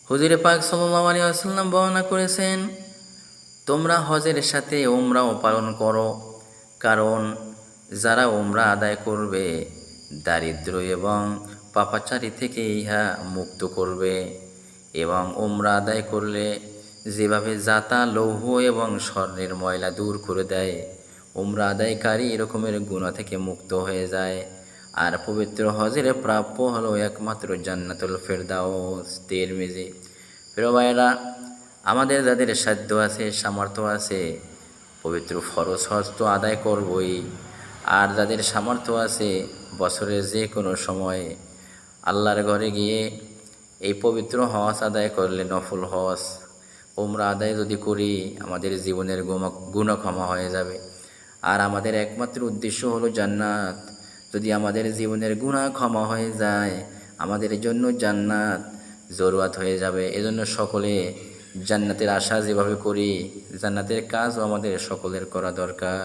হুজুরে পাক সাল্লাল্লাহু আলাইহি ওয়াসাল্লাম বর্ণনা করেছেন, তোমরা হজের সাথে উমরাও পালন করো, কারণ যারা উমরা আদায় করবে দারিদ্র এবং পাপাচারী থেকে ইহা মুক্ত করবে। এবং উমরা আদায় করলে যেভাবে জাতা লৌহ এবং স্বর্ণের ময়লা দূর করে দেয়, উমরা আদায়কারী এরকমের গুনাহ থেকে মুক্ত হয়ে যায়। আর পবিত্র হজের প্রাপ্য হলো একমাত্র জান্নাতুল ফেরদাউস। তিরমিজি। প্রিয় ভাইয়েরা, আমাদের যাদের সাধ্য আছে, সামর্থ্য আছে, পবিত্র ফরজ হজ তো আদায় করবই। আর যাদের সামর্থ্য আছে, বছরের যে কোনো সময়ে আল্লাহর ঘরে গিয়ে এই পবিত্র হজ আদায় করলে, নফল হজ উমরা আদায় যদি করি, আমাদের জীবনের গুনাহ ক্ষমা হয়ে যাবে। আর আমাদের একমাত্র উদ্দেশ্য হলো জান্নাত। যদি আমাদের জীবনের গুনাহ ক্ষমা হয়ে যায়, আমাদের জন্য জান্নাত জরুয়াত হয়ে যাবে। এজন্য সকলে জান্নাতের আশা যেভাবে করি, জান্নাতের কাজও আমাদের সকলের করা দরকার।